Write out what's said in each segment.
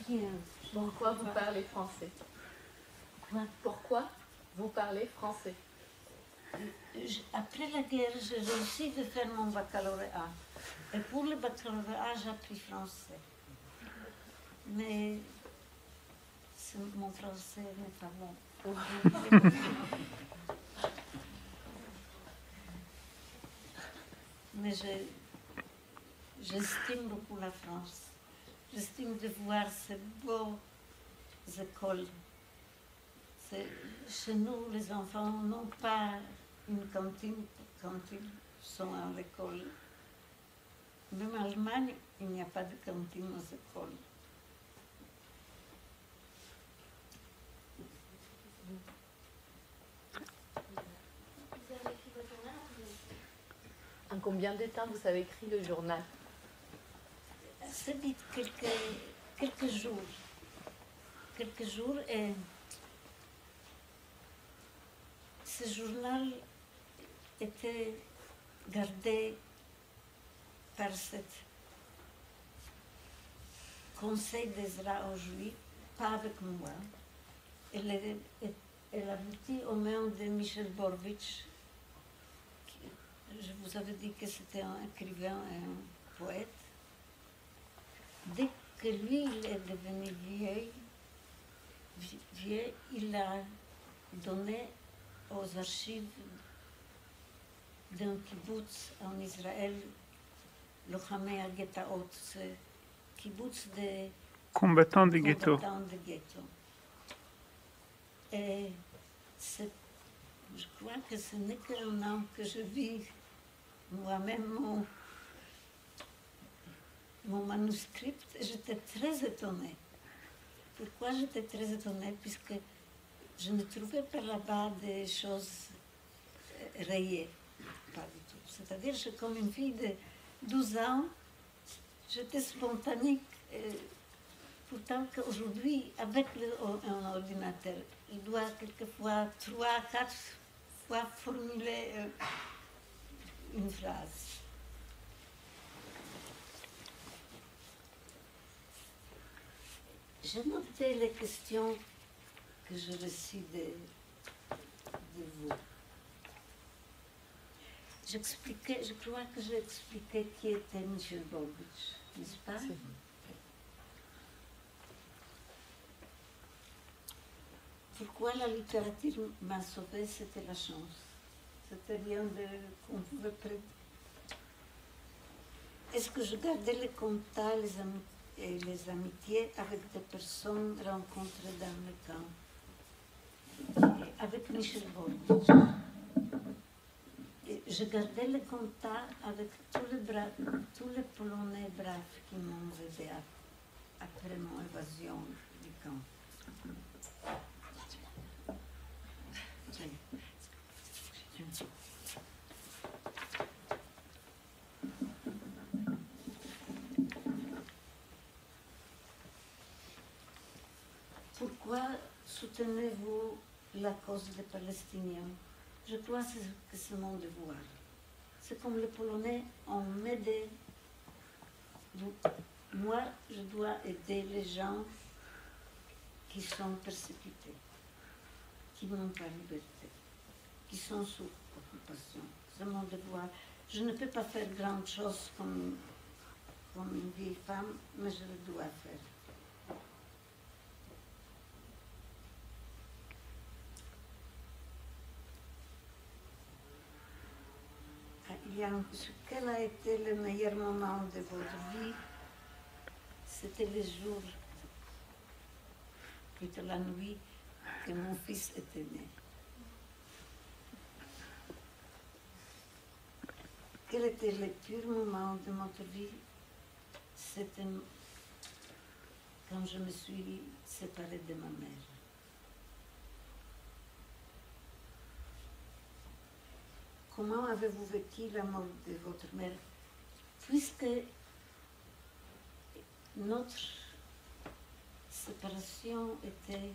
Bien. Pourquoi vous parlez français? Pourquoi vous parlez français? Après la guerre, j'ai réussi de faire mon baccalauréat. Et pour le baccalauréat, j'ai appris français. Mais mon français n'est pas bon. Mais j'estime beaucoup la France. J'estime de voir ces beaux écoles. Chez nous, les enfants n'ont pas une cantine quand ils sont à l'école. Même en Allemagne, il n'y a pas de cantine aux écoles. En combien de temps vous avez écrit le journal? C'est vite, quelques jours. Quelques jours, et ce journal était gardé par ce conseil d'Ezra aux Juifs, pas avec moi. Elle aboutit aux mains de Michel Borvitch. Je vous avais dit que c'était un écrivain et un poète. Dès que lui il est devenu vieux, il a donné aux archives d'un kibbutz en Israël, le Hamé à Getaot, c'est kibbutz des combattants de ghetto. Et je crois que ce n'est qu'un an que je vis moi-même mon manuscrit, j'étais très étonnée. Pourquoi j'étais très étonnée? Puisque je ne trouvais pas là-bas des choses rayées, pas du tout. C'est-à-dire que comme une fille de 12 ans, j'étais spontanée. Pourtant qu'aujourd'hui, avec un ordinateur, je dois quelquefois 3, 4 fois formuler une phrase. J'ai noté les questions que je reçus de vous. Je crois que j'ai expliqué qui était Michel Borvitch, n'est-ce pas? Si. Pourquoi la littérature m'a sauvée, c'était la chance. C'était rien qu'on pouvait prédire. Est-ce que je gardais les contacts, les amitiés avec des personnes rencontrées dans le camp? Avec Michel Borvitch. Je gardais le contact avec tous les Polonais braves qui m'ont aidé après mon évasion du camp. Pourquoi soutenez-vous la cause des Palestiniens? Je crois que c'est mon devoir. C'est comme les Polonais ont m'aidé. Moi, je dois aider les gens qui sont persécutés, qui n'ont pas liberté, qui sont sous occupation. C'est mon devoir. Je ne peux pas faire grand chose comme une vieille femme, mais je le dois faire. Quel a été le meilleur moment de votre vie? C'était le jour, plutôt la nuit, que mon fils était né. Quel était le pire moment de notre vie? C'était quand je me suis séparée de ma mère. Comment avez-vous vécu la mort de votre mère? Puisque notre séparation était...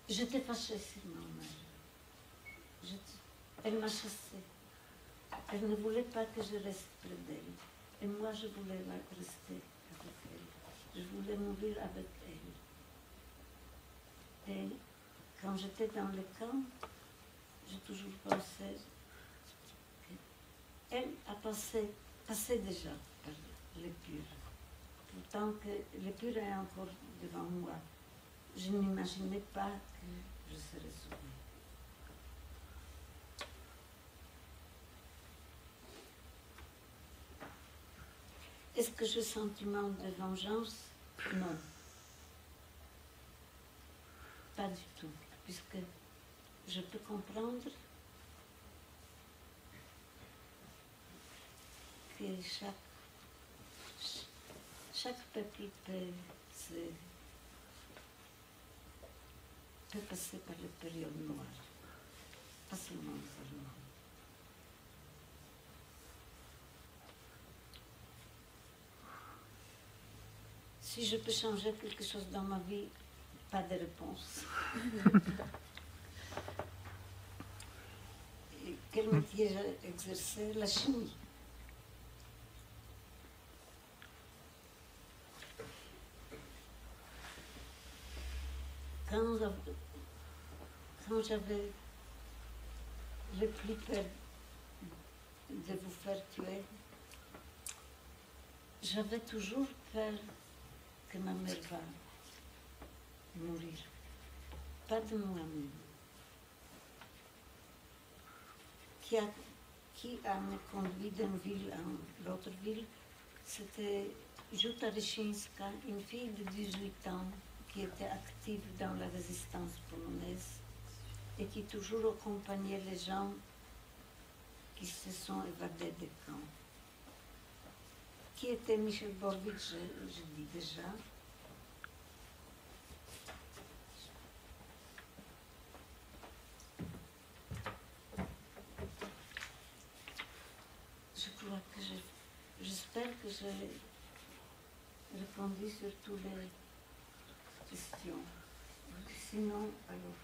J'étais fâchée sur ma mère. Elle m'a chassée. Elle ne voulait pas que je reste près d'elle. Et moi, je voulais rester avec elle. Je voulais mourir avec elle. Et quand j'étais dans le camp, j'ai toujours pensé qu'elle a passé déjà par l'épure. Pourtant que l'épure est encore devant moi. Je n'imaginais pas que je serais sauvée. Est-ce que j'ai sentiment de vengeance? Non. Pas du tout, puisque je peux comprendre que chaque peuple peut passer par la période noire, pas seulement les Allemands. Si je peux changer quelque chose dans ma vie, pas de réponse. Et quel métier j'ai exercé? La chimie. Quand j'avais le plus peur de vous faire tuer, j'avais toujours peur que ma mère va mourir. Pas de moi-même. Qui a me conduit d'une ville à l'autre ville, c'était Jutta Reszinska, une fille de 18 ans qui était active dans la résistance polonaise et qui toujours accompagnait les gens qui se sont évadés des camps. Qui était Michel Borowicz, je dis déjà. Je crois que j'espère que j'ai répondu sur toutes les questions. Sinon, alors.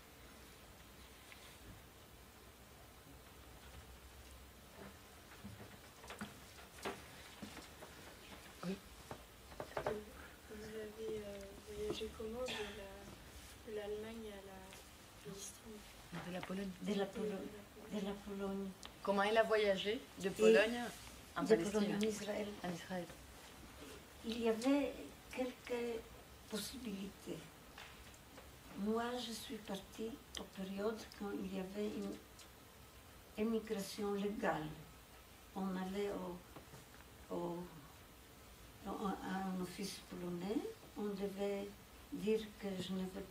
Vous avez voyagé comment de l'Allemagne à l'Islande? De la Pologne. De la Pologne. Comment elle a voyagé de Pologne en De Palestine, Pologne en Israël. en Israël? Il y avait quelques possibilités. Moi, je suis partie aux périodes quand il y avait une émigration légale. On allait à un office polonais, on devait dire que je ne veux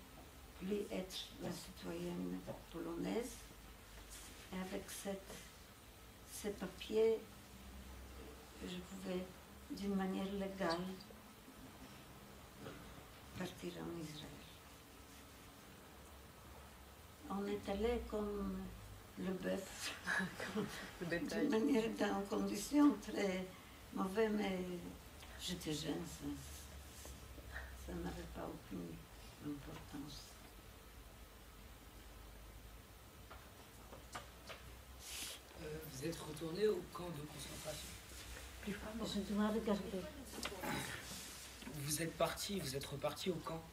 plus être la citoyenne polonaise. Et avec ces papiers, je pouvais, d'une manière légale, partir en Israël. On est allé comme le bœuf, d'une manière en conditions très mauvaises, mais j'étais jeune, ça n'avait pas aucune importance. Vous êtes retourné au camp de concentration? Je dois regarder. Vous êtes reparti au camp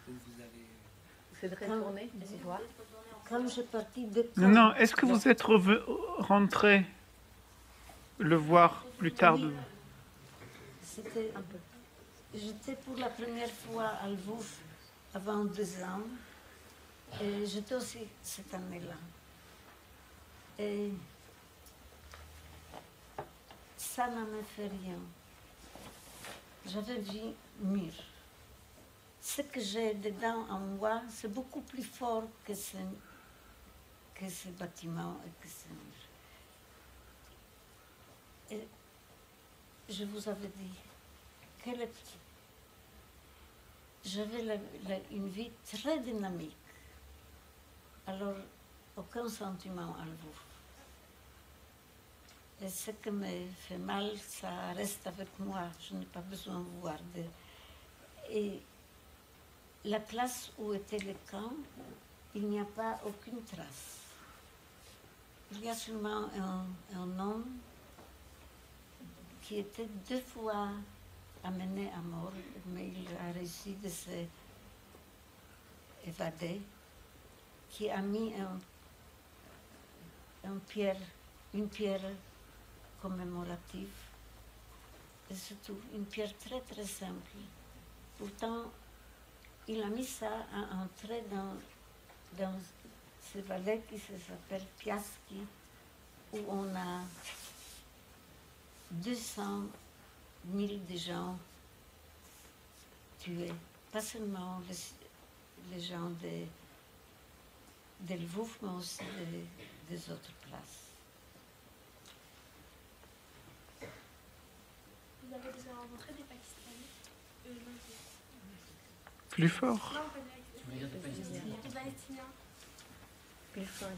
où vous avez... Vous êtes retourné, c'est voir. Quand je partis de camp, Non, est-ce que vous êtes rentré le voir plus tard c'était un peu. J'étais pour la première fois à Lvov avant 2 ans. Et j'étais aussi cette année-là. Et ça ne me fait rien. J'avais vu mûr. Ce que j'ai dedans en moi, c'est beaucoup plus fort que ce bâtiment et que ce mur. Et je vous avais dit, j'avais une vie très dynamique. Alors, aucun sentiment à Lvov. Et ce qui me fait mal, ça reste avec moi. Je n'ai pas besoin de voir. Et la place où était le camp, il n'y a pas aucune trace. Il y a seulement un homme qui était 2 fois amené à mort, mais il a réussi de s'évader, qui a mis une pierre commémorative, et surtout une pierre très très simple. Pourtant, il a mis ça à entrer dans ce vallée qui s'appelle Piaschi, où on a 200 000 de gens tués. Pas seulement les gens de Lvov, mais aussi des autres places. Vous avez déjà rencontré des Pakistanais Plus fort. Non, pas des Palestiniens. Des Palestiniens. Plus fort.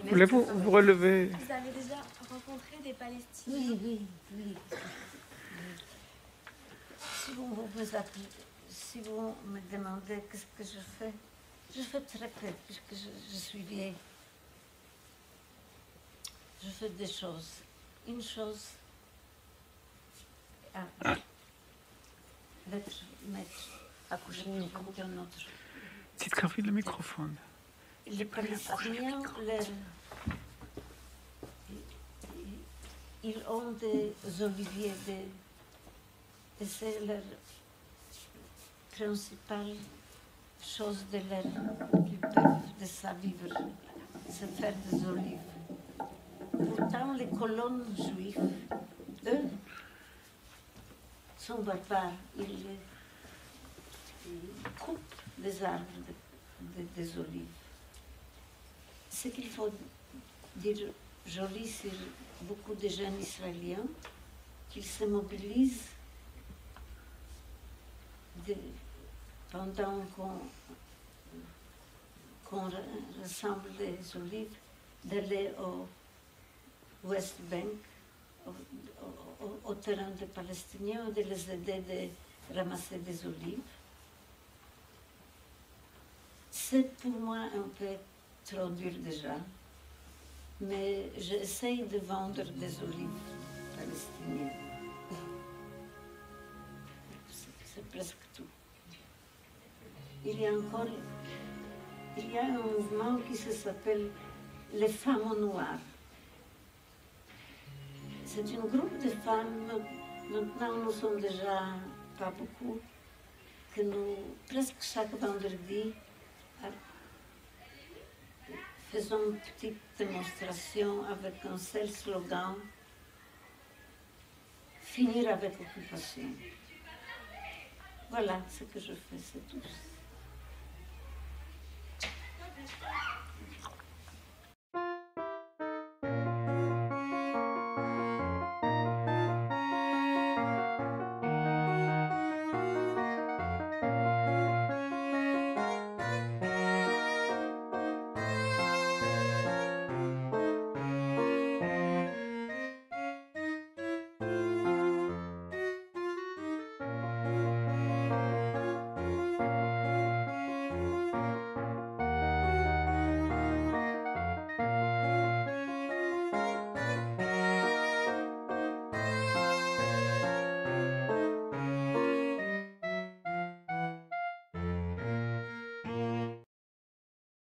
Voulez-vous vous relever? Vous avez déjà rencontré des Palestiniens? Oui. Si vous me demandez qu'est-ce que je fais très peu, puisque je suis vieille. Je fais des choses. Une chose, d'être maître, accoucher quelqu'un d'autre. תתקרבי למיקרופון. Les Palestiniens, ils ont des oliviers, et c'est leur principale chose de leur qu'ils peuvent de ça vivre, c'est faire des olives. Pourtant, les colons juifs, eux, sont barbares. Ils coupent les arbres des olives. Ce qu'il faut dire joli sur beaucoup de jeunes israéliens, qu'ils se mobilisent pendant qu'on rassemble les olives, d'aller au West Bank, au terrain des Palestiniens, de les aider de ramasser des olives. C'est pour moi un peu trop dur déjà, mais j'essaye de vendre des olives palestiniennes. C'est presque tout. Il y a un mouvement qui s'appelle les femmes au noir. C'est un groupe de femmes, maintenant nous sommes déjà pas beaucoup, que nous, presque chaque vendredi, faisons une petite démonstration avec un seul slogan, finir avec l'occupation. Voilà ce que je fais, c'est tout.